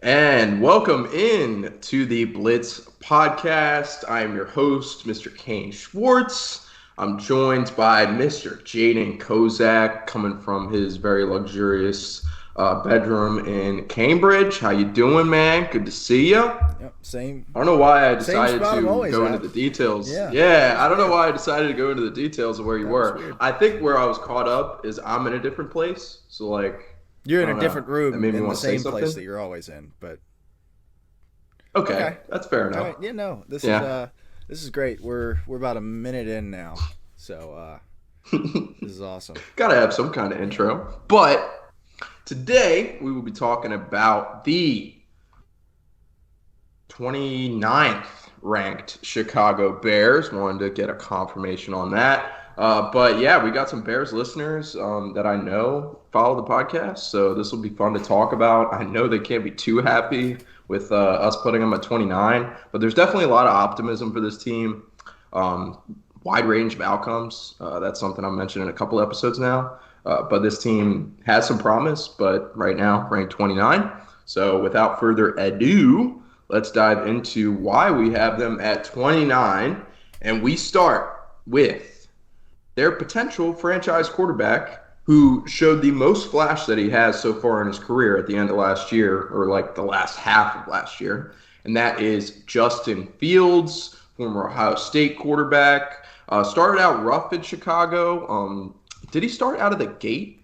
And welcome in to the Blitz podcast. I am your host, Mr. Kane Schwartz. I'm joined by Mr. Jaden Kozak, coming from his very luxurious bedroom in Cambridge. How you doing, man? Good to see you. Yep, same I don't know why I same decided spot I'm to always go into at. the details. Yeah, that Yeah, was I don't know weird. why I decided to go into the details of where you That was were. weird. I think where I was caught up is I'm in a different place. So, You're I in a don't know. different That room made me in the want to say same place something. that you're always in, but Okay, okay. that's fair All enough. right. Yeah, no. Yeah. This is great. We're about a minute in now. So, this is awesome. Gotta have some kind of intro. But today we will be talking about the 29th ranked Chicago Bears. Wanted to get a confirmation on that. But yeah, we got some Bears listeners that I know follow the podcast. So this will be fun to talk about. I know they can't be too happy with us putting them at 29, but there's definitely a lot of optimism for this team. Um, Wide range of outcomes. That's something I've mentioned in a couple episodes now. But this team has some promise, but right now ranked 29. So without further ado, let's dive into why we have them at 29. And we start with their potential franchise quarterback who showed the most flash that he has so far in his career at the end of last year, or like the last half of last year. And that is Justin Fields, former Ohio State quarterback. Started out rough in Chicago. Did he start out of the gate?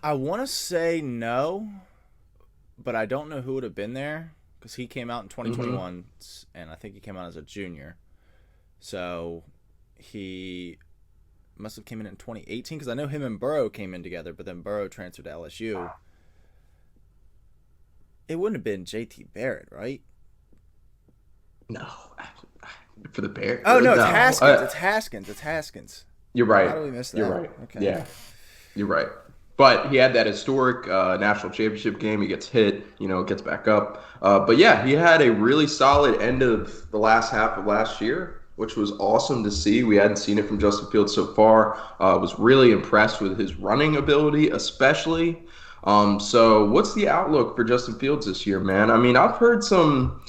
I want to say no, but I don't know who would have been there because he came out in Mm-hmm. 2021, and I think he came out as a junior. So he must have came in 2018 because I know him and Burrow came in together, but then Burrow transferred to LSU. It wouldn't have been JT Barrett, right? No, for the Bears. Oh no, it's No, Haskins. It's Haskins. It's Haskins. you're How right. do we miss You're that? right. Okay. Yeah, you're right. But he had that historic national championship game. He gets hit, gets back up. But yeah, he had a really solid end of the last half of last year, which was awesome to see. We hadn't seen it from Justin Fields so far. Was really impressed with his running ability, especially. So what's the outlook for Justin Fields this year, man? I mean, I've heard some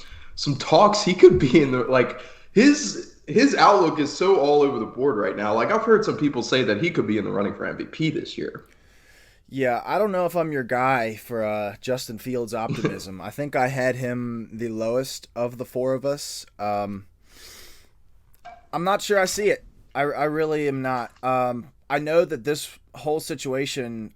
talks he could be in the like his outlook is so all over the board right now. Like I've heard some people say that he could be in the running for MVP this year. Yeah, I don't know if I'm your guy for Justin Fields optimism. I think I had him the lowest of the four of us. I'm not sure I see it. I really am not. I know that this whole situation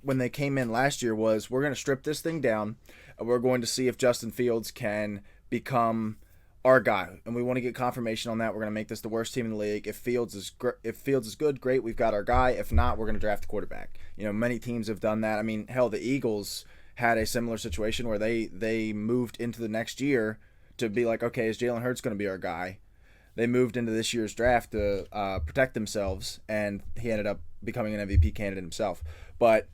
when they came in last year was we're going to strip this thing down and we're going to see if Justin Fields can become our guy, and we want to get confirmation on that. We're going to make this the worst team in the league. If Fields is good, great, we've got our guy. If not, we're going to draft a quarterback. You know, many teams have done that. I mean, hell, the Eagles had a similar situation where they moved into the next year to be like, okay, is Jalen Hurts going to be our guy? They moved into this year's draft to protect themselves, and he ended up becoming an MVP candidate himself. But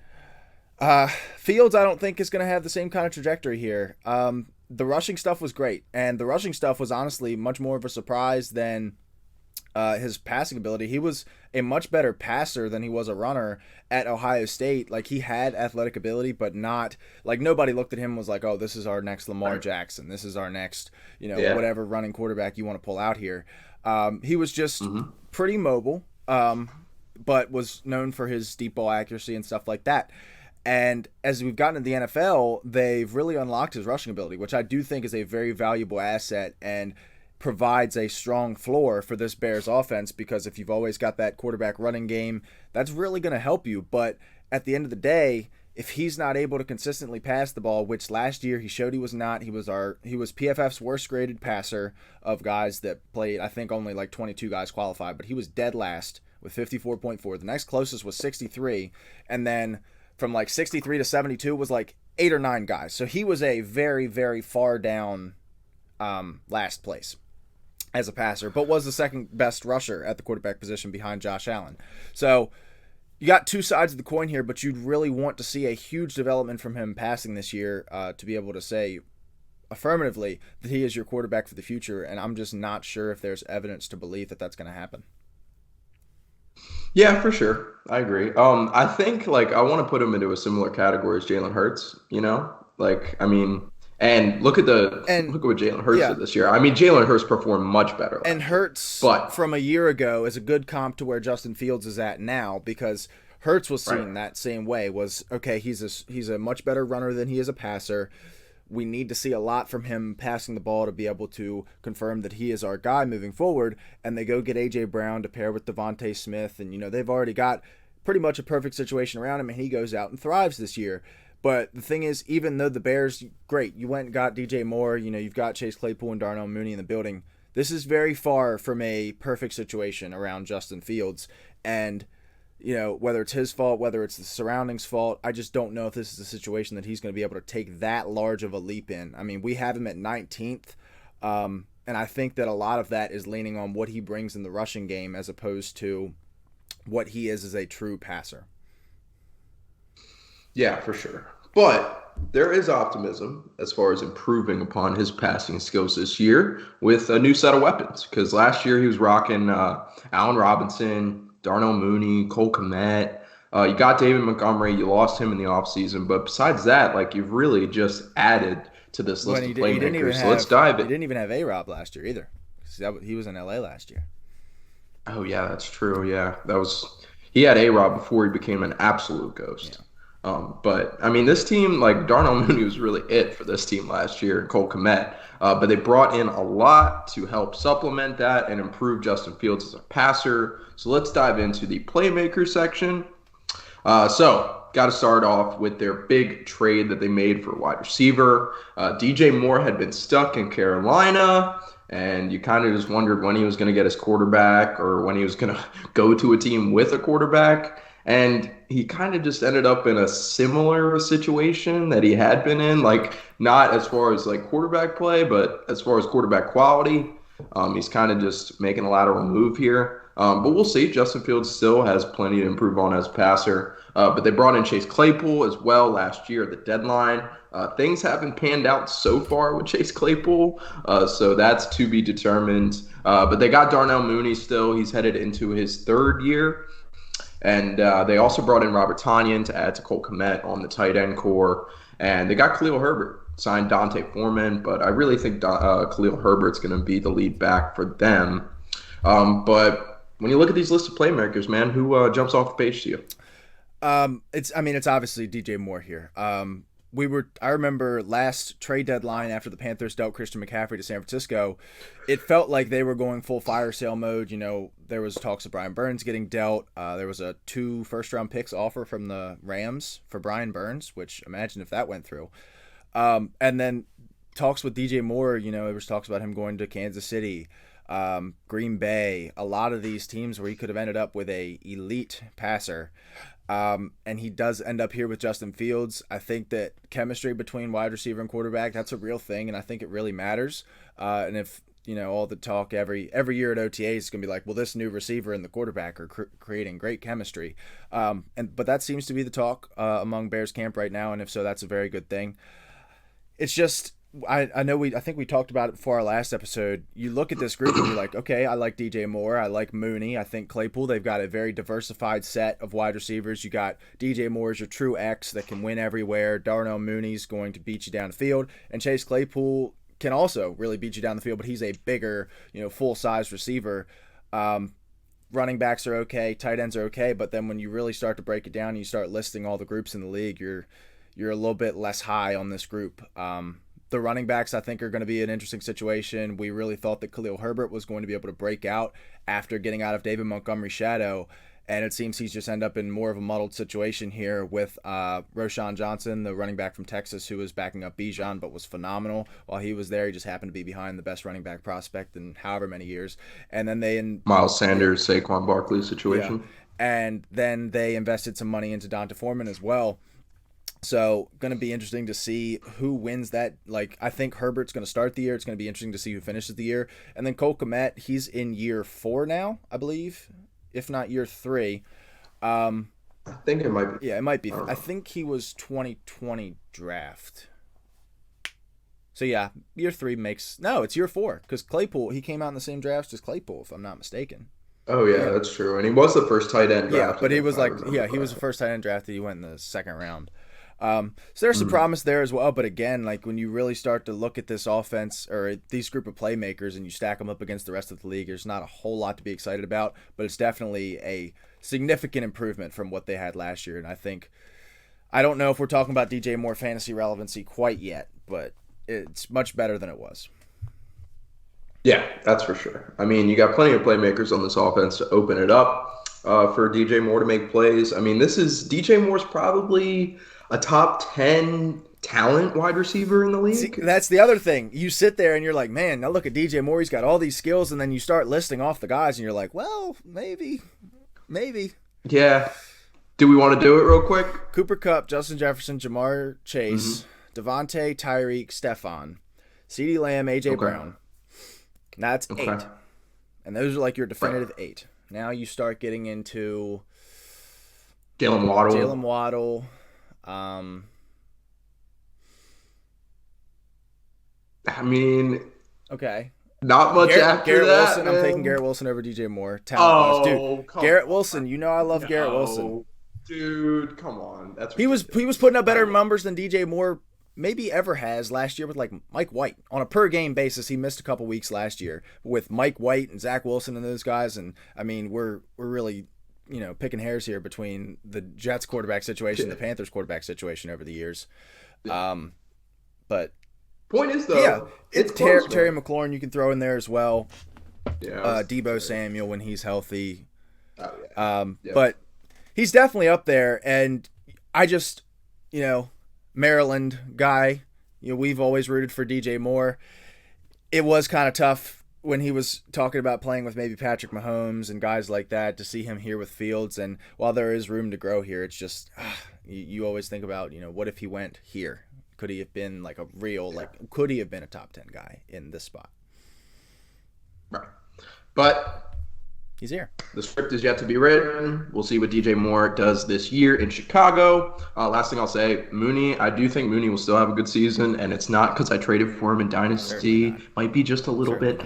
Fields, I don't think is going to have the same kind of trajectory here. The rushing stuff was great, and the rushing stuff was honestly much more of a surprise than his passing ability. He was a much better passer than he was a runner at Ohio State. Like he had athletic ability, but not like nobody looked at him and was like, "Oh, this is our next Lamar Right. Jackson. This is our next, Yeah. whatever running quarterback you want to pull out here." He was just Hmm. pretty mobile, but was known for his deep ball accuracy and stuff like that. And as we've gotten to the NFL, they've really unlocked his rushing ability, which I do think is a very valuable asset and provides a strong floor for this Bears offense because if you've always got that quarterback running game, that's really going to help you. But at the end of the day, if he's not able to consistently pass the ball, which last year he showed he was not, he was PFF's worst graded passer of guys that played. I think only like 22 guys qualified, but he was dead last with 54.4. The next closest was 63, and then from like 63 to 72 was like 8 or 9 guys. So he was a very, very far down last place as a passer, but was the second best rusher at the quarterback position behind Josh Allen. So you got two sides of the coin here, but you'd really want to see a huge development from him passing this year to be able to say affirmatively that he is your quarterback for the future. And I'm just not sure if there's evidence to believe that that's going to happen. Yeah, for sure. I agree. I think like I want to put him into a similar category as Jalen Hurts, you know? Like, I mean, and And look at what Jalen Hurts yeah, did this year. I mean, Jalen Hurts performed much better and last year. Hurts But from a year ago is a good comp to where Justin Fields is at now because Hurts was right. seen that same way. Was okay. He's a much better runner than he is a passer. We need to see a lot from him passing the ball to be able to confirm that he is our guy moving forward. And they go get AJ Brown to pair with Devontae Smith, and they've already got pretty much a perfect situation around him, and he goes out and thrives this year. But the thing is, even though the Bears, great, you went and got DJ Moore, you've got Chase Claypool and Darnell Mooney in the building. This is very far from a perfect situation around Justin Fields. And whether it's his fault, whether it's the surroundings' fault, I just don't know if this is a situation that he's going to be able to take that large of a leap in. I mean, we have him at 19th, and I think that a lot of that is leaning on what he brings in the rushing game as opposed to what he is as a true passer. Yeah, for sure. But there is optimism as far as improving upon his passing skills this year with a new set of weapons. Because last year he was rocking Allen Robinson, Darnell Mooney, Cole Kmet. You got David Montgomery. You lost him in the offseason. But besides that, like you've really just added to this When list of he didn't even playmakers. So let's have dive he in. didn't even have A-Rob last year either. He was in LA last year. Oh yeah, that's true. Yeah, that was he had A-Rob before he became an absolute Yeah. ghost. But I mean, this team, like Darnell Mooney, was really it for this team last year, and Cole Kmet. But they brought in a lot to help supplement that and improve Justin Fields as a passer. So let's dive into the playmaker section. Got to start off with their big trade that they made for wide receiver. DJ Moore had been stuck in Carolina, and you kind of just wondered when he was going to get his quarterback or when he was going to go to a team with a quarterback. And he kind of just ended up in a similar situation that he had been in, like not as far as like quarterback play, but as far as quarterback quality. He's kind of just making a lateral move here. But we'll see. Justin Fields still has plenty to improve on as a passer. But they brought in Chase Claypool as well last year at the deadline. Things haven't panned out so far with Chase Claypool, so that's to be determined. But they got Darnell Mooney still. He's headed into his third year. And they also brought in Robert Tonyan to add to Cole Kmet on the tight end core. And they got Khalil Herbert, signed Dante Foreman, but I really think Khalil Herbert's going to be the lead back for them. But when you look at these lists of playmakers, man, who jumps off the page to you? It's obviously DJ Moore here. I remember last trade deadline after the Panthers dealt Christian McCaffrey to San Francisco, it felt like they were going full fire sale mode. There was talks of Brian Burns getting dealt. There was a 2 first-round picks offer from the Rams for Brian Burns, which imagine if that went through. And then talks with DJ Moore, there was talks about him going to Kansas City, Green Bay, a lot of these teams where he could have ended up with a elite passer. And he does end up here with Justin Fields. I think that chemistry between wide receiver and quarterback, that's a real thing, and I think it really matters. And if, all the talk every year at OTAs is going to be like, well, this new receiver and the quarterback are creating great chemistry. But that seems to be the talk among Bears camp right now, and if so, that's a very good thing. It's just I think we talked about it before our last episode. You look at this group and you're like, okay, I like DJ Moore, I like Mooney, I think Claypool. They've got a very diversified set of wide receivers. You got DJ Moore as your true X that can win everywhere. Darnell Mooney's going to beat you down the field, and Chase Claypool can also really beat you down the field, but he's a bigger, full size receiver. Running backs are okay, tight ends are okay, but then when you really start to break it down and you start listing all the groups in the league, you're a little bit less high on this group. The running backs, I think, are going to be an interesting situation. We really thought that Khalil Herbert was going to be able to break out after getting out of David Montgomery's shadow, and it seems he's just end up in more of a muddled situation here with Roschon Johnson, the running back from Texas, who was backing up Bijan but was phenomenal while he was there. He just happened to be behind the best running back prospect in however many years. And then Miles Sanders, Saquon Barkley yeah, situation. and then they invested some money into Donta Foreman as well. So, going to be interesting to see who wins that. Like, I think Herbert's going to start the year. It's going to be interesting to see who finishes the year. And then Cole Kmet, he's in year 4 now, I believe, if not year 3. I think it might be. Yeah, it might be. I think he was 2020 draft. So, yeah, year 3 makes... No, it's year 4, because Claypool, he came out in the same drafts as Claypool, if I'm not mistaken. Oh yeah, that's true. And he was the first tight end Yeah, drafted, but he if was I like, remember yeah, he was the correctly. first tight end drafted. He went in the second round. So there's some Mm. promise there as well. But again, like when you really start to look at this offense or these group of playmakers and you stack them up against the rest of the league, there's not a whole lot to be excited about. But it's definitely a significant improvement from what they had last year. And I don't know if we're talking about DJ Moore fantasy relevancy quite yet, but it's much better than it was. Yeah, that's for sure. I mean, you got plenty of playmakers on this offense to open it up for DJ Moore to make plays. I mean, this is DJ Moore's probably a top 10 talent wide receiver in the See, league. that's the other thing. You sit there and you're like, man, now look at DJ Moore. He's got all these skills, and then you start listing off the guys, and you're like, well, maybe. Yeah. Do we want to do it real quick? Cooper Kupp, Justin Jefferson, Jamar Hmm. Chase, Devontae, Tyreek, Stephon, CeeDee Lamb, AJ Okay. Brown. That's Okay. 8. And those are like your Right. definitive 8. Now you start getting into Jalen Waddle. Jalen Waddle. Um, I mean, okay. not much after Garrett that. Wilson. Man. I'm taking Garrett Wilson over DJ Moore. Talent wise, Oh, dude. come Garrett on. Wilson. You know I love Garrett Wilson. No, dude, come on. That's He was ridiculous. putting up better numbers than DJ Moore maybe ever has last year with like Mike White. On a per game basis, he missed a couple weeks last year with Mike White and Zach Wilson and those guys. And I mean, we're really picking hairs here between the Jets quarterback situation, and the Panthers quarterback situation over the years. But Point is though, yeah, it's Terry close, man. McLaurin you can throw in there as well. Yeah, Debo Samuel when he's healthy. oh, yeah. Yeah. But he's definitely up there. And I just, Maryland guy, we've always rooted for DJ Moore. It was kind of tough when he was talking about playing with maybe Patrick Mahomes and guys like that to see him here with Fields. And while there is room to grow here, it's just, you always think about, what if he went here? Could he have been like a real, could he have been a top 10 guy in this spot? Right. But He's here. the script is yet to be written. We'll see what DJ Moore does this year in Chicago. Last thing I'll say, Mooney, I do think Mooney will still have a good season, and it's not because I traded for him in Dynasty. Might be just a little bit.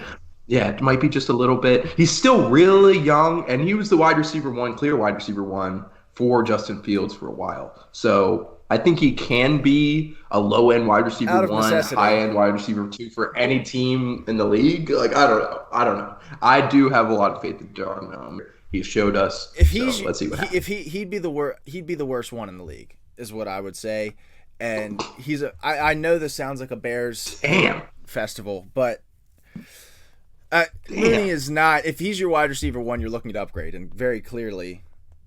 Yeah, it might be just a little bit. He's still really young, and he was the wide receiver one, clear wide receiver one for Justin Fields for a while. So I think he can be a low-end wide receiver Out of one, necessity. high-end wide receiver two for any team in the league. Like, I don't know. I do have a lot of faith in Darnell. He showed us. If he's, so let's see what happens. if he'd be the worst one in the league, is what I would say. And I know this sounds like a Bears Damn. festival, but Mooney is not. If he's your wide receiver one, you're looking to upgrade, and very clearly.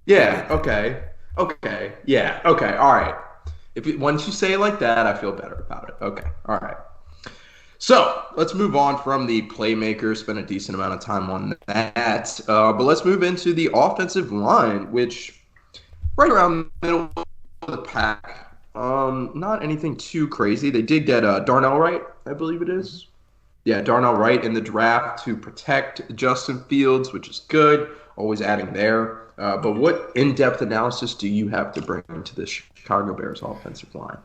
Yeah. Okay. Yeah. Okay. All right. Once you say it like that, I feel better about it. Okay. All right. So let's move on from the playmakers. Spent a decent amount of time on that, but let's move into the offensive line, which right around the middle of the pack. Not anything too crazy. They did get Darnell Wright, I believe it is. Yeah, Darnell Wright in the draft to protect Justin Fields, which is good. Always adding there. But what in-depth analysis do you have to bring to the Chicago Bears offensive line?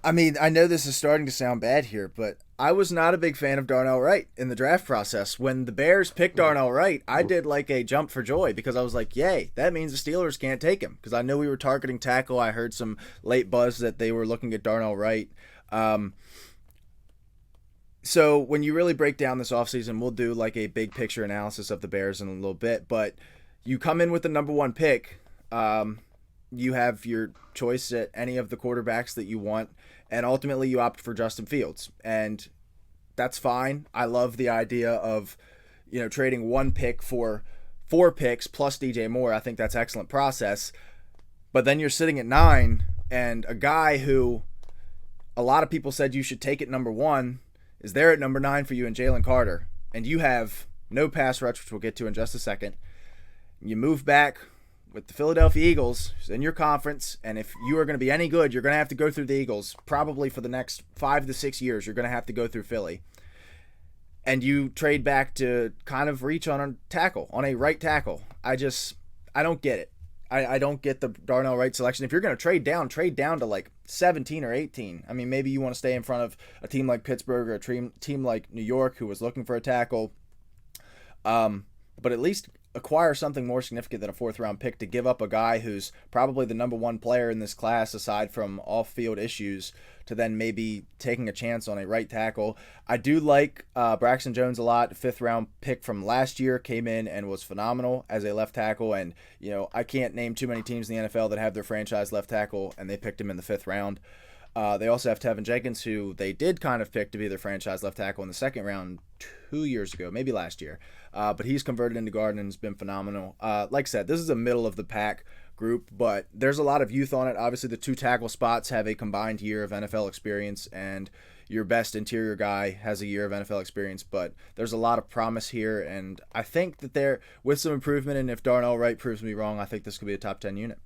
I mean, I know this is starting to sound bad here, but I was not a big fan of Darnell Wright in the draft process. When the Bears picked Darnell Wright, I did like a jump for joy because I was like, yay, that means the Steelers can't take him. Because I know we were targeting tackle. I heard some late buzz that they were looking at Darnell Wright. So when you really break down this offseason, we'll do like a big picture analysis of the Bears in a little bit. But you come in with the number one pick. You have your choice at any of the quarterbacks that you want. And ultimately, you opt for Justin Fields. And that's fine. I love the idea of, trading one pick for 4 picks plus DJ Moore. I think that's an excellent process. But then you're sitting at 9, and a guy who a lot of people said you should take at number 1 is there at number 9 for you in Jalen Carter. And you have no pass rush, which we'll get to in just a second. You move back with the Philadelphia Eagles in your conference, and if you are going to be any good, you're going to have to go through the Eagles. Probably for the next 5 to 6 years, you're going to have to go through Philly. And you trade back to kind of reach on a tackle, on a right tackle. I don't get it. I don't get the Darnell Wright selection. If you're going to trade down to like 17 or 18. I mean, maybe you want to stay in front of a team like Pittsburgh or a team like New York who was looking for a tackle. But at least acquire something more significant than a fourth-round pick to give up a guy who's probably the number one player in this class aside from off-field issues to then maybe taking a chance on a right tackle. I do like Braxton Jones a lot. Fifth-round pick from last year, came in and was phenomenal as a left tackle. And, I can't name too many teams in the NFL that have their franchise left tackle, and they picked him in the fifth round. They also have Tevin Jenkins, who they did kind of pick to be their franchise left tackle in the second round 2 years ago, maybe last year. But he's converted into guard and has been phenomenal. Like I said, this is a middle-of-the-pack group, but there's a lot of youth on it. Obviously, the two tackle spots have a combined year of NFL experience, and your best interior guy has a year of NFL experience, but there's a lot of promise here, and I think that there, with some improvement, and if Darnell Wright proves me wrong, I think this could be a top 10 unit.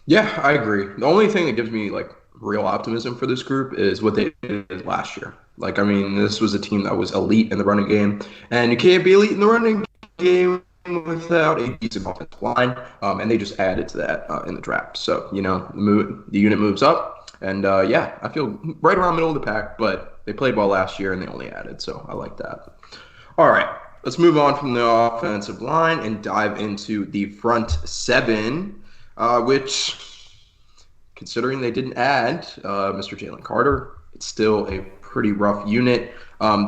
Yeah, I agree. The only thing that gives me real optimism for this group is what they did last year. This was a team that was elite in the running game, and you can't be elite in the running game without a decent offensive line, and they just added to that in the draft. So, the unit moves up, and I feel right around middle of the pack, but they played well last year, and they only added, so I like that. All right, let's move on from the offensive line and dive into the front seven, which, considering they didn't add Mr. Jalen Carter, it's still a pretty rough unit.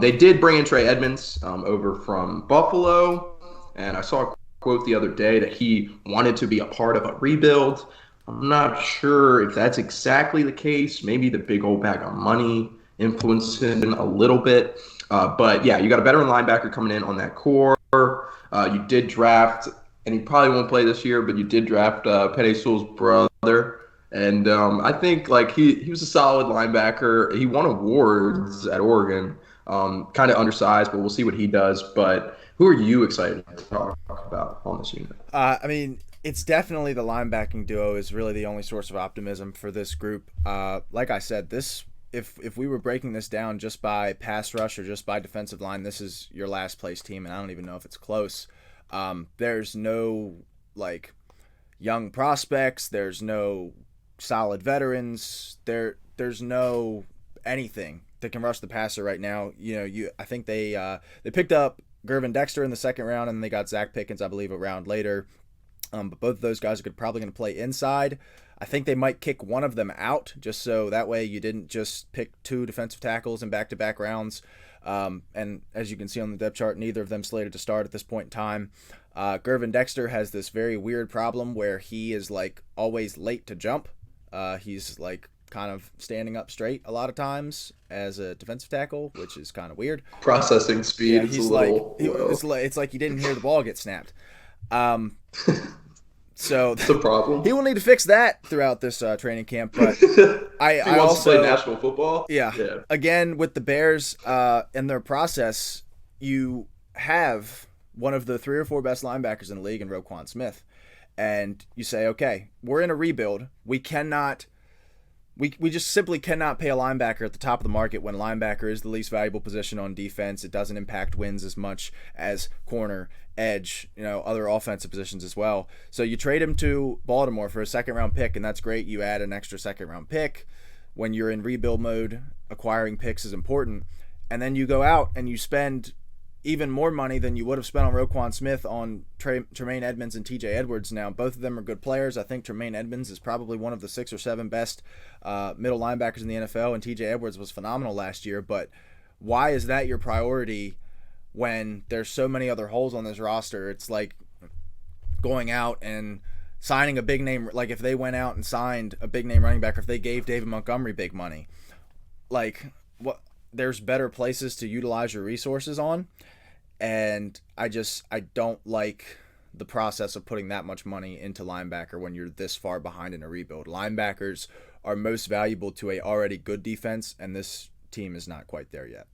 They did bring in Trey Edmonds over from Buffalo, and I saw a quote the other day that he wanted to be a part of a rebuild. I'm not sure if that's exactly the case. Maybe the big old bag of money influenced him a little bit. But yeah, you got a veteran linebacker coming in on that core. You did draft, and he probably won't play this year, but you did draft Penei Sewell's brother. And I think he was a solid linebacker. He won awards at Oregon. Kind of undersized, but we'll see what he does. But who are you excited to talk about on this unit? It's definitely the linebacking duo is really the only source of optimism for this group. Like I said, if we were breaking this down just by pass rush or just by defensive line, this is your last place team, and I don't even know if it's close. There's no young prospects. There's no solid veterans. There's no anything that can rush the passer right now. I think they picked up Gervin Dexter in the second round, and they got Zach Pickens, I believe, a round later. But both of those guys are probably going to play inside. I think they might kick one of them out just so that way you didn't just pick two defensive tackles in back-to-back rounds. And as you can see on the depth chart, neither of them slated to start at this point in time. Gervin Dexter has this very weird problem where he is always late to jump. He's kind of standing up straight a lot of times as a defensive tackle, which is kind of weird. Processing speed. Yeah, he's it's like you didn't hear the ball get snapped. So it's a problem. He will need to fix that throughout this training camp. But I wants also to play national football. Yeah. Again, with the Bears and their process, you have one of the 3 or 4 best linebackers in the league in Roquan Smith, and you say, okay, we're in a rebuild. We cannot. We just simply cannot pay a linebacker at the top of the market when linebacker is the least valuable position on defense. It doesn't impact wins as much as corner, edge, other offensive positions as well. So you trade him to Baltimore for a second-round pick, and that's great. You add an extra second-round pick. When you're in rebuild mode, acquiring picks is important. And then you go out and you spend even more money than you would have spent on Roquan Smith on Tremaine Edmonds and TJ Edwards. Now, both of them are good players. I think Tremaine Edmonds is probably one of the 6 or 7 best middle linebackers in the NFL, and TJ Edwards was phenomenal last year. But why is that your priority when there's so many other holes on this roster? It's like going out and signing a big name. If they went out and signed a big name running back, or if they gave David Montgomery big money, what? There's better places to utilize your resources on. And I don't like the process of putting that much money into linebacker when you're this far behind in a rebuild. Linebackers are most valuable to a already good defense, and this team is not quite there yet.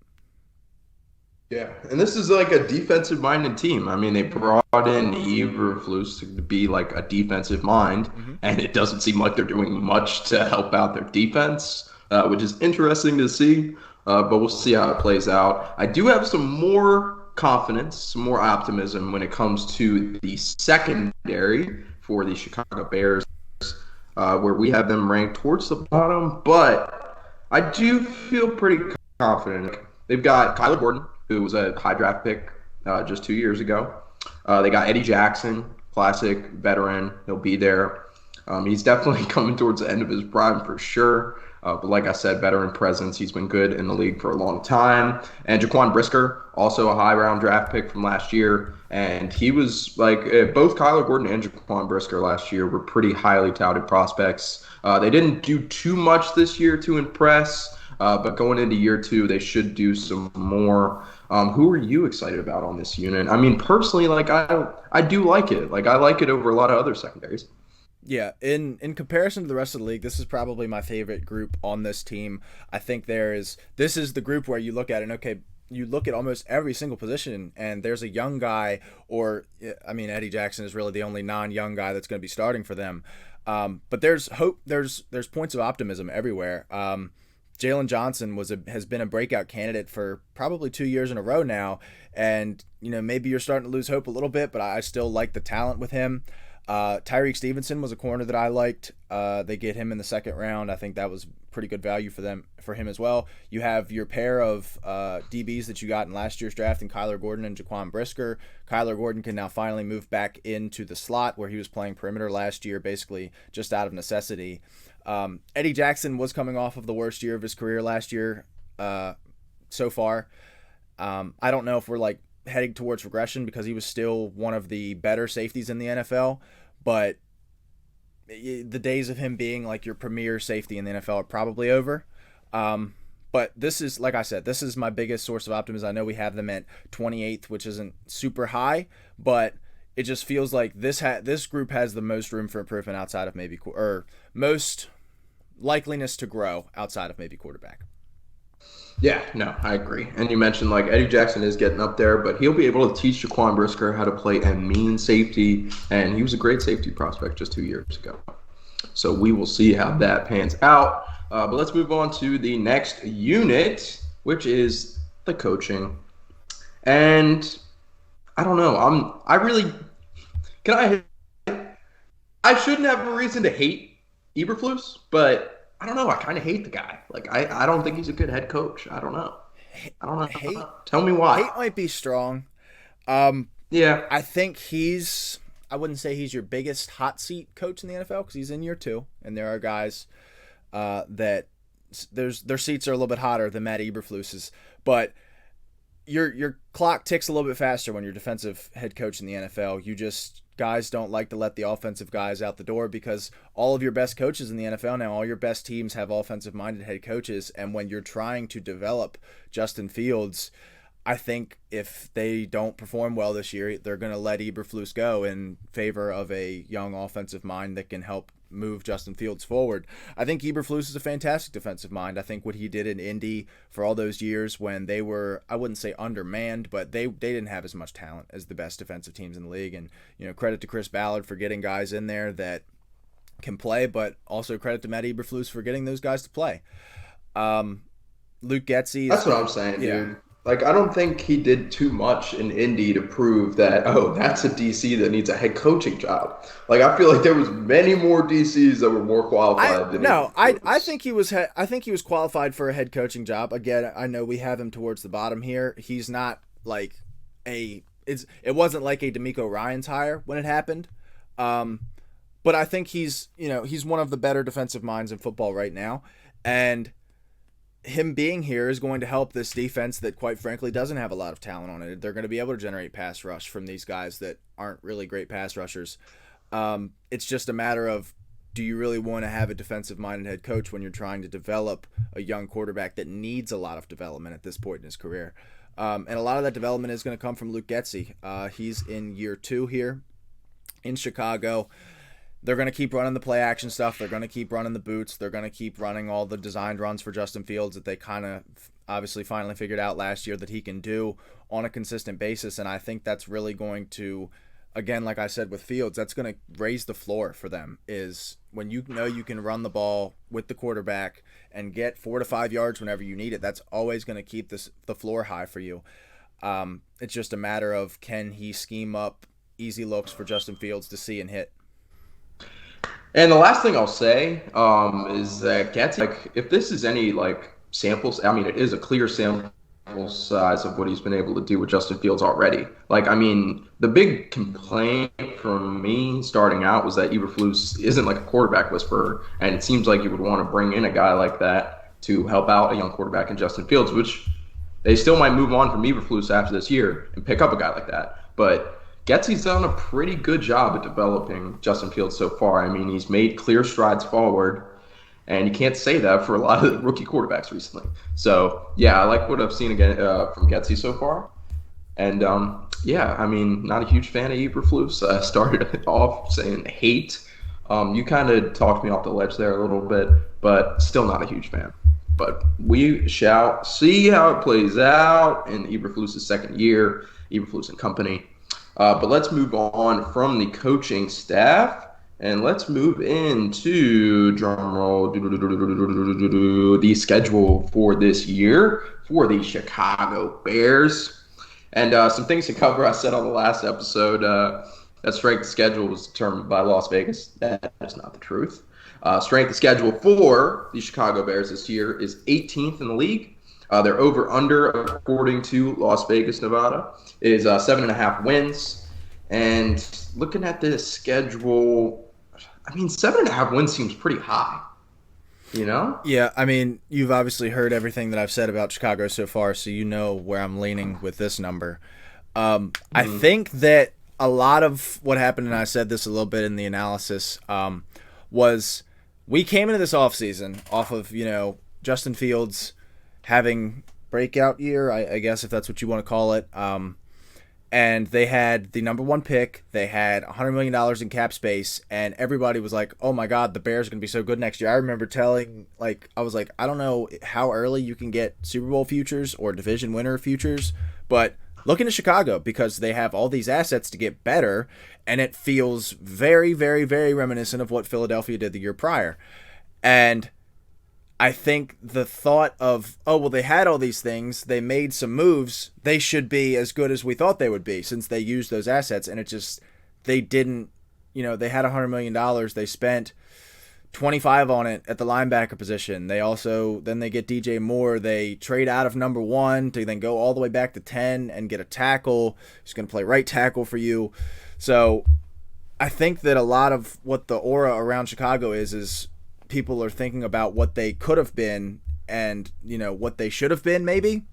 Yeah, and this is a defensive-minded team. I mean, they brought in Eberflus to be a defensive mind, and it doesn't seem like they're doing much to help out their defense, which is interesting to see. But we'll see how it plays out. I do have some more confidence, some more optimism when it comes to the secondary for the Chicago Bears, where we have them ranked towards the bottom. But I do feel pretty confident. They've got Kyler Gordon, who was a high draft pick just 2 years ago. They got Eddie Jackson, classic veteran. He'll be there. He's definitely coming towards the end of his prime for sure. But like I said, veteran presence. He's been good in the league for a long time. And Jaquan Brisker, also a high round draft pick from last year. And he was like, both Kyler Gordon and Jaquan Brisker last year were pretty highly touted prospects. They didn't do too much this year to impress, but going into year two, they should do some more. Who are you excited about on this unit? I mean, personally, like I do like it. Like I like it over a lot of other secondaries. Yeah, in comparison to the rest of the league, this is probably my favorite group on this team. I think this is the group where you look at it and okay, you look at almost every single position and there's a young guy, or I mean Eddie Jackson is really the only non-young guy that's going to be starting for them. But there's hope, there's points of optimism everywhere. Jalen Johnson has been a breakout candidate for probably 2 years in a row now, and maybe you're starting to lose hope a little bit, but I still like the talent with him. Tyreek Stevenson was a corner that I liked. They get him in the second round. I think that was pretty good value for him as well. You have your pair of DBs that you got in last year's draft in Kyler Gordon and Jaquan Brisker. Kyler Gordon can now finally move back into the slot where he was playing perimeter last year, basically just out of necessity. Eddie Jackson was coming off of the worst year of his career last year so far. I don't know if we're like heading towards regression because he was still one of the better safeties in the NFL, but the days of him being like your premier safety in the NFL are probably over. But this is, like I said, this is my biggest source of optimism. I know we have them at 28th, which isn't super high, but it just feels like this group has the most room for improvement outside of maybe, or most likeliness to grow outside of maybe quarterback. Yeah, no, I agree. And you mentioned like Eddie Jackson is getting up there, but he'll be able to teach Jaquan Brisker how to play a mean safety, and he was a great safety prospect just 2 years ago. So we will see how that pans out. But let's move on to the next unit, which is the coaching. And I don't know. I shouldn't have a reason to hate Eberflus, but I don't know. I kind of hate the guy. Like, I don't think he's a good head coach. I don't know. Hate, Tell me why. hate might be strong. Yeah. I think I wouldn't say he's your biggest hot seat coach in the NFL because he's in year two, and there are guys that their seats are a little bit hotter than Matt Eberflus's, but your clock ticks a little bit faster when you're defensive head coach in the NFL. Guys don't like to let the offensive guys out the door because all of your best coaches in the NFL now, all your best teams have offensive-minded head coaches, and when you're trying to develop Justin Fields, I think if they don't perform well this year, they're going to let Eberflus go in favor of a young offensive mind that can help move Justin Fields forward. I think Eberflus is a fantastic defensive mind. I think what he did in Indy for all those years when they were, I wouldn't say undermanned, but they didn't have as much talent as the best defensive teams in the league. And credit to Chris Ballard for getting guys in there that can play, but also credit to Matt Eberflus for getting those guys to play. Luke Getsy. That's what I'm saying, dude. Like, I don't think he did too much in Indy to prove that, that's a DC that needs a head coaching job. Like, I feel like there was many more DCs that were more qualified than him. I think he was qualified for a head coaching job. Again, I know we have him towards the bottom here. He's not like it wasn't like a D'Amico Ryans hire when it happened. But I think he's one of the better defensive minds in football right now. And him being here is going to help this defense that, quite frankly, doesn't have a lot of talent on it. They're going to be able to generate pass rush from these guys that aren't really great pass rushers. It's just a matter of, do you really want to have a defensive-minded head coach when you're trying to develop a young quarterback that needs a lot of development at this point in his career? And a lot of that development is going to come from Luke Getsy. He's in year 2 here in Chicago. They're going to keep running the play action stuff. They're going to keep running the boots. They're going to keep running all the designed runs for Justin Fields that they kind of obviously finally figured out last year that he can do on a consistent basis. And I think that's really going to, again, like I said with Fields, that's going to raise the floor for them, is when you can run the ball with the quarterback and get 4 to 5 yards whenever you need it. That's always going to keep the floor high for you. It's just a matter of, can he scheme up easy looks for Justin Fields to see and hit. And the last thing I'll say is that Getsy, like, if this is any like samples, I mean, it is a clear sample size of what he's been able to do with Justin Fields already. Like, I mean, the big complaint from me starting out was that Eberflus isn't like a quarterback whisperer, and it seems like you would want to bring in a guy like that to help out a young quarterback in Justin Fields, which they still might move on from Eberflus after this year and pick up a guy like that. But Getsy's done a pretty good job at developing Justin Fields so far. I mean, he's made clear strides forward, and you can't say that for a lot of rookie quarterbacks recently. So, yeah, I like what I've seen again from Getsy so far. And, yeah, I mean, not a huge fan of Eberflus. I started off saying hate. You kind of talked me off the ledge there a little bit, but still not a huge fan. But we shall see how it plays out in Eberflus' second year, Eberflus and company. But let's move on from the coaching staff, and let's move into, drumroll, the schedule for this year for the Chicago Bears. And some things to cover. I said on the last episode that strength of schedule was determined by Las Vegas. That is not the truth. Strength of schedule for the Chicago Bears this year is 18th in the league. Their over-under, according to Las Vegas, Nevada, is 7.5 wins. And looking at this schedule, I mean, 7.5 wins seems pretty high. You know? Yeah, I mean, you've obviously heard everything that I've said about Chicago so far, so you know where I'm leaning with this number. I think that a lot of what happened, and I said this a little bit in the analysis, was we came into this offseason off of, Justin Fields having breakout year, I guess, if that's what you want to call it. And they had the number one pick. They had $100 million in cap space, and everybody was like, oh my God, the Bears are going to be so good next year. I remember I was like, I don't know how early you can get Super Bowl futures or division winner futures, but look into Chicago because they have all these assets to get better, and it feels very, very, very reminiscent of what Philadelphia did the year prior. And I think the thought of, oh, well, they had all these things, they made some moves, they should be as good as we thought they would be since they used those assets, and they didn't, they had $100 million, they spent 25 on it at the linebacker position. Then they get DJ Moore, they trade out of number 1 to then go all the way back to 10 and get a tackle who's going to play right tackle for you. So I think that a lot of what the aura around Chicago is people are thinking about what they could have been and, what they should have been maybe.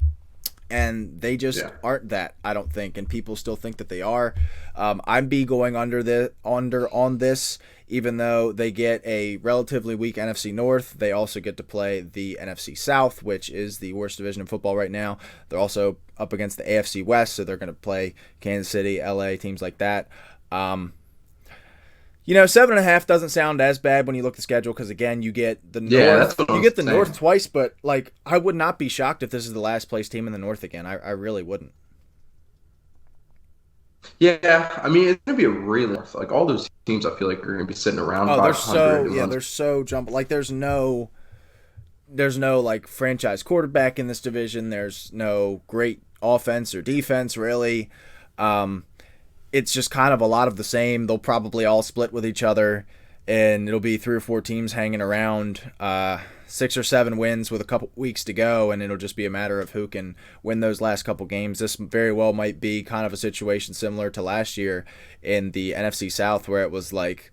And they just aren't that, I don't think. And people still think that they are. I'd be going under on this, even though they get a relatively weak NFC North. They also get to play the NFC South, which is the worst division in football right now. They're also up against the AFC West, so they're going to play Kansas City, LA, teams like that. 7.5 doesn't sound as bad when you look at the schedule because, again, you get the North. You get the North twice, but I would not be shocked if this is the last place team in the North again. I really wouldn't. Yeah, I mean, it's gonna be a really all those teams. I feel like are gonna be sitting around. Oh, they're so jumbled. There's no franchise quarterback in this division. There's no great offense or defense really. It's just kind of a lot of the same. They'll probably all split with each other, and it'll be 3 or 4 teams hanging around, 6 or 7 wins with a couple weeks to go, and it'll just be a matter of who can win those last couple games. This very well might be kind of a situation similar to last year in the NFC South, where it was like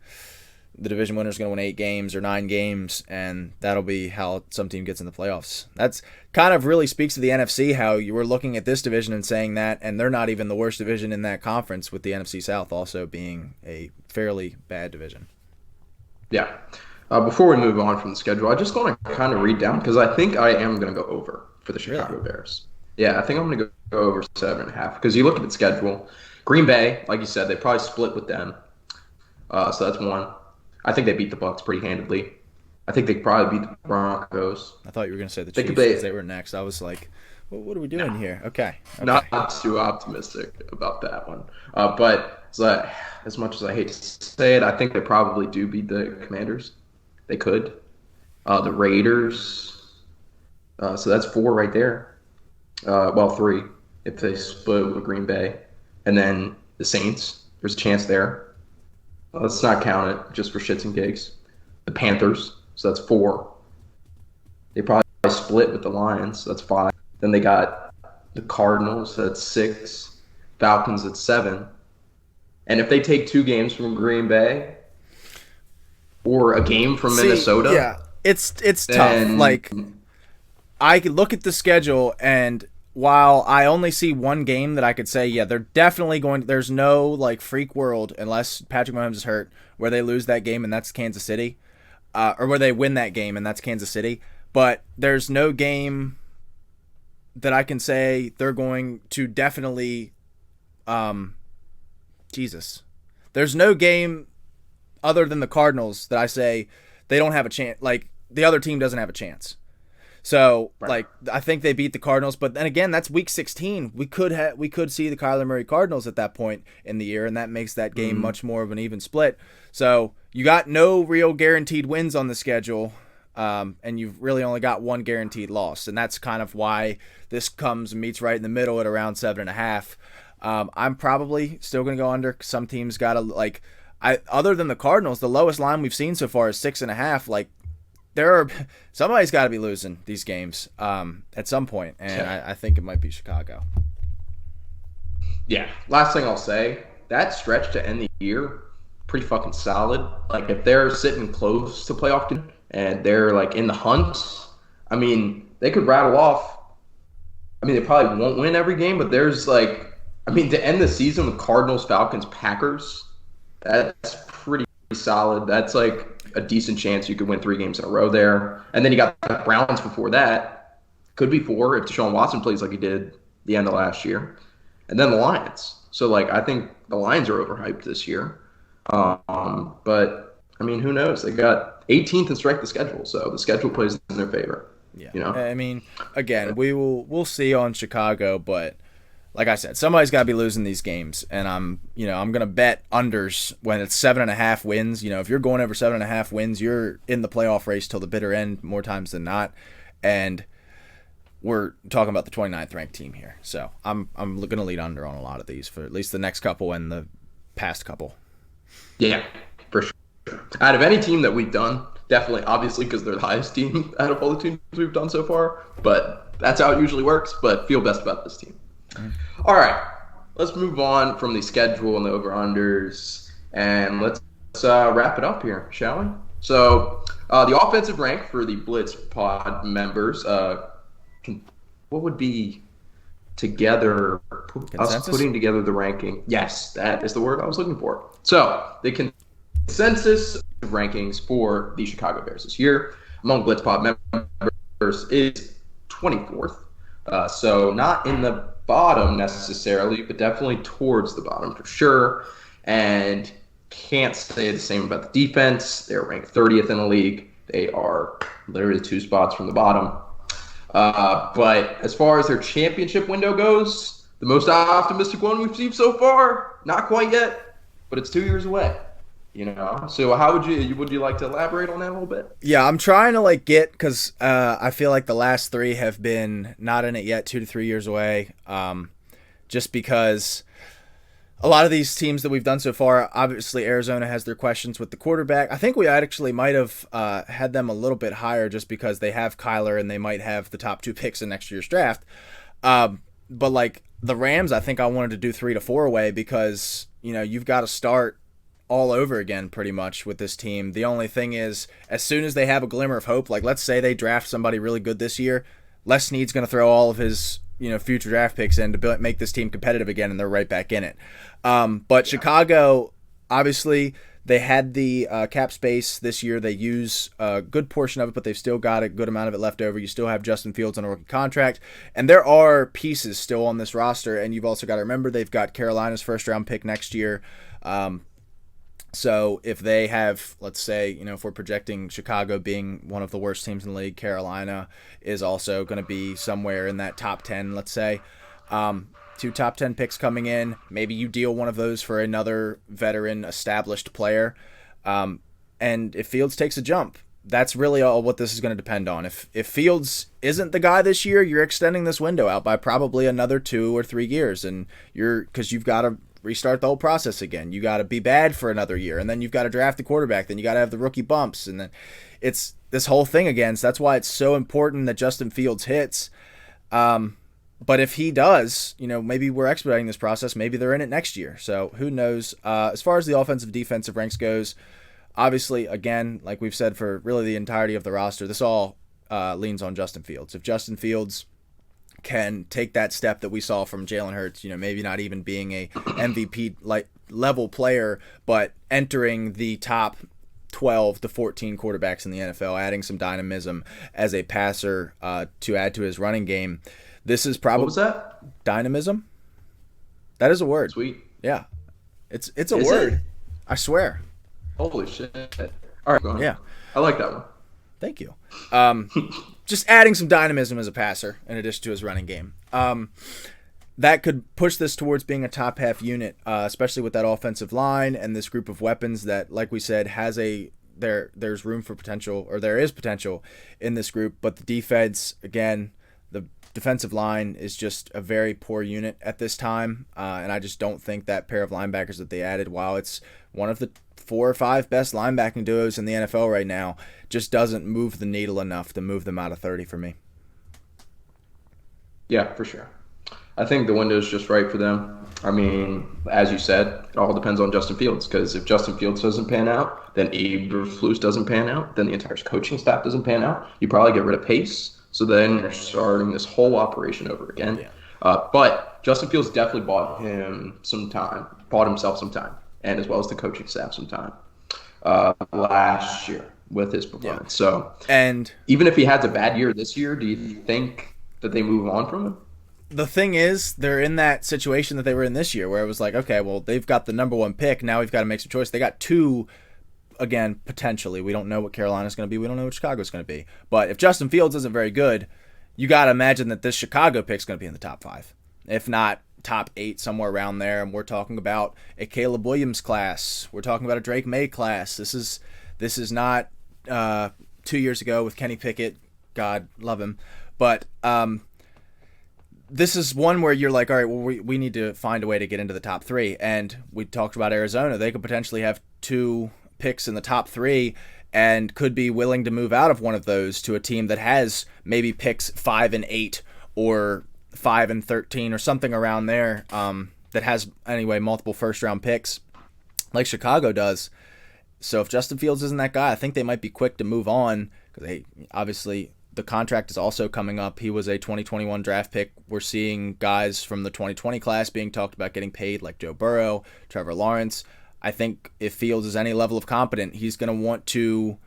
the division winner is going to win 8 games or 9 games, and that'll be how some team gets in the playoffs. That's kind of really speaks to the NFC, how you were looking at this division and saying that, and they're not even the worst division in that conference, with the NFC South also being a fairly bad division. Yeah. Before we move on from the schedule, I just want to kind of read down, because I think I am going to go over for the Chicago Bears. Yeah, I think I'm going to go over 7.5, because you look at the schedule. Green Bay, like you said, they probably split with them. So that's 1. I think they beat the Bucs pretty handedly. I think they probably beat the Broncos. I thought you were going to say the Chiefs because they were next. I was like, well, what are we doing here? Okay. Not too optimistic about that one. But as much as I hate to say it, I think they probably do beat the Commanders. They could. The Raiders. So that's 4 right there. 3 if they split with Green Bay. And then the Saints. There's a chance there. Let's not count it just for shits and gigs. The Panthers, so that's 4. They probably split with the Lions, so that's 5. Then they got the Cardinals at 6, Falcons at 7. And if they take 2 games from Green Bay or a game from Minnesota, yeah, it's tough. then Like, I could look at the schedule, and while I only see one game that I could say, yeah, they're definitely going. There's no like freak world unless Patrick Mahomes is hurt, where they lose that game and that's Kansas City, or where they win that game and that's Kansas City. But there's no game that I can say they're going to definitely. Jesus, there's no game other than the Cardinals that I say they don't have a chance. Like, the other team doesn't have a chance. So, right. like, I think they beat the Cardinals, but then again, that's week 16. We could see the Kyler Murray Cardinals at that point in the year, and that makes that game much more of an even split. So, you got no real guaranteed wins on the schedule, and you've really only got one guaranteed loss, and that's kind of why this comes and meets right in the middle at around 7.5. I'm probably still going to go under. Some teams got to, like, other than the Cardinals, the lowest line we've seen so far is 6.5. Like, somebody's got to be losing these games at some point, and I think it might be Chicago. Yeah. Last thing I'll say, that stretch to end the year, pretty fucking solid. Like, if they're sitting close to playoff and they're like in the hunt, I mean, they could rattle off. I mean, they probably won't win every game, but there's like, I mean, to end the season with Cardinals, Falcons, Packers, that's pretty solid. That's like a decent chance you could win 3 games in a row there. And then you got the Browns before that. Could be 4 if Deshaun Watson plays like he did the end of last year. And then the Lions. So, like, I think the Lions are overhyped this year. But, I mean, who knows? They got 18th in strength of schedule, so the schedule plays in their favor. Yeah. You know? I mean, again, we'll see on Chicago, but like I said, somebody's got to be losing these games, and I'm gonna bet unders when it's 7.5 wins. You know, if you're going over 7.5 wins, you're in the playoff race till the bitter end more times than not. And we're talking about the 29th ranked team here, so I'm gonna lead under on a lot of these for at least the next couple and the past couple. Yeah, for sure. Out of any team that we've done, definitely, obviously, because they're the highest team out of all the teams we've done so far. But that's how it usually works. But feel best about this team. All right, let's move on from the schedule and the over-unders, and let's wrap it up here, shall we? So the offensive rank for the Blitz pod members, what would be together, us putting together the ranking? Yes, that is the word I was looking for. So the consensus rankings for the Chicago Bears this year among Blitz pod members is 24th. So not in the bottom necessarily, but definitely towards the bottom for sure. And can't say the same about the defense. They're ranked 30th in the league. They are literally 2 spots from the bottom. But as far as their championship window goes, the most optimistic one we've seen so far, not quite yet, but it's 2 years away. You know, so how would you like to elaborate on that a little bit? Yeah, I'm trying to because I feel like the last 3 have been not in it yet, 2 to 3 years away. Just because a lot of these teams that we've done so far, obviously Arizona has their questions with the quarterback. I think we actually might have had them a little bit higher just because they have Kyler and they might have the top 2 picks in next year's draft. But like the Rams, I think I wanted to do 3 to 4 away because you've got to start all over again pretty much with this team. The only thing is, as soon as they have a glimmer of hope, like let's say they draft somebody really good this year, Les Snead's going to throw all of his future draft picks in to make this team competitive again, and they're right back in it. But Chicago, obviously, they had the cap space this year. They use a good portion of it, but they've still got a good amount of it left over. You still have Justin Fields on a rookie contract, and there are pieces still on this roster, and you've also got to remember they've got Carolina's first-round pick next year. So if they have, let's say, if we're projecting Chicago being one of the worst teams in the league, Carolina is also going to be somewhere in that top 10, let's say. 2 top 10 picks coming in. Maybe you deal one of those for another veteran established player. And if Fields takes a jump, that's really all what this is going to depend on. If Fields isn't the guy this year, you're extending this window out by probably another 2 or 3 years, and because you've got to restart the whole process again. You got to be bad for another year, and then you've got to draft the quarterback, then you got to have the rookie bumps, and then it's this whole thing again. So that's why it's so important that Justin Fields hits. But if he does, maybe we're expediting this process. Maybe they're in it next year. So who knows? As far as the offensive defensive ranks goes, obviously, again, like we've said for really the entirety of the roster, this all leans on Justin Fields. If Justin Fields can take that step that we saw from Jalen Hurts, maybe not even being a MVP level player, but entering the top 12 to 14 quarterbacks in the NFL, adding some dynamism as a passer to add to his running game. This is probably... What was that? Dynamism? That is a word. Sweet. Yeah. It's a word. It? I swear. Holy shit. All right, go on. Yeah. I like that one. Thank you. Just adding some dynamism as a passer in addition to his running game. That could push this towards being a top half unit, especially with that offensive line and this group of weapons that, like we said, there's room for potential, or there is potential in this group. But the defense, again, the defensive line is just a very poor unit at this time, and I just don't think that pair of linebackers that they added, while it's one of the 4 or 5 best linebacking duos in the NFL right now, just doesn't move the needle enough to move them out of 30 for me. Yeah, for sure. I think the window is just right for them. I mean, as you said, it all depends on Justin Fields, because if Justin Fields doesn't pan out, then Eberflus doesn't pan out, then the entire coaching staff doesn't pan out. You probably get rid of Pace, so then you're starting this whole operation over again. Yeah. But Justin Fields definitely bought himself some time, and as well as the coaching staff some time last year with his performance. Yeah. And even if he has a bad year this year, do you think that they move on from him? The thing is, they're in that situation that they were in this year, where it was like, okay, well, they've got the number 1 pick. Now we've got to make some choice. They got 2, again, potentially. We don't know what Carolina's going to be. We don't know what Chicago's going to be. But if Justin Fields isn't very good, you got to imagine that this Chicago pick's going to be in the top 5, if not top 8, somewhere around there. And we're talking about a Caleb Williams class. We're talking about a Drake May class. This is not 2 years ago with Kenny Pickett. God love him. But this is one where you're like, all right, well, we need to find a way to get into the top 3. And we talked about Arizona. They could potentially have 2 picks in the top 3 and could be willing to move out of one of those to a team that has maybe picks 5 and 8 or 5 and 13 or something around there, that has, anyway, multiple first-round picks like Chicago does. So if Justin Fields isn't that guy, I think they might be quick to move on, because obviously the contract is also coming up. He was a 2021 draft pick. We're seeing guys from the 2020 class being talked about getting paid, like Joe Burrow, Trevor Lawrence. I think if Fields is any level of competent, he's going to want to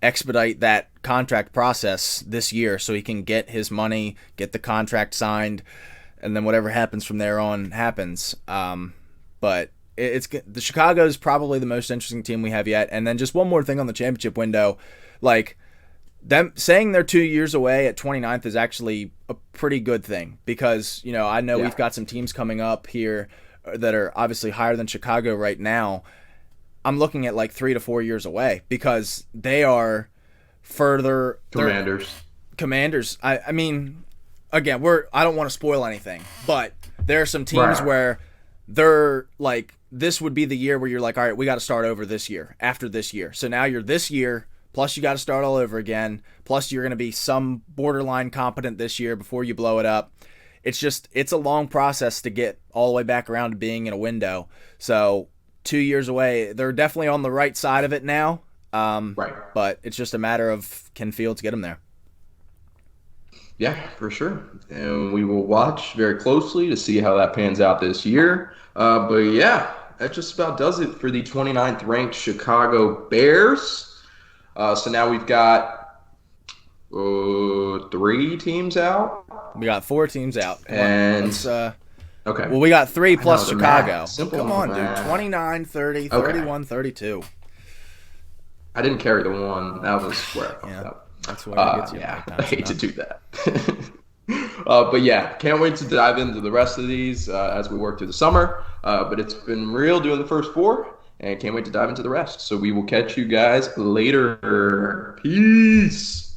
expedite that contract process this year so he can get his money, get the contract signed, and then whatever happens from there on happens. But the Chicago is probably the most interesting team we have yet. And then just one more thing on the championship window, like, them saying they're 2 years away at 29th is actually a pretty good thing, because I know we've got some teams coming up here that are obviously higher than Chicago right now. I'm looking at like 3 to 4 years away, because they are further. Commanders. I mean, again, I don't want to spoil anything, but there are some teams where they're like, this would be the year where you're like, all right, we got to start over this year, after this year. So now you're this year, plus you got to start all over again. Plus you're going to be some borderline competent this year before you blow it up. It's a long process to get all the way back around to being in a window. So 2 years away, they're definitely on the right side of it now. But it's just a matter of, can Fields get them there? Yeah, for sure. And we will watch very closely to see how that pans out this year. But yeah, that just about does it for the 29th ranked Chicago Bears. So now we've got 3 teams out. We got 4 teams out. Okay. Well, we got 3 plus Chicago. Come on, dude. 29, 30, 31, 32. I didn't carry the 1. That was where I fucked up. That's what it gets you. Yeah, I hate to do that. But yeah, can't wait to dive into the rest of these as we work through the summer. But it's been real doing the first 4. And can't wait to dive into the rest. So we will catch you guys later. Peace.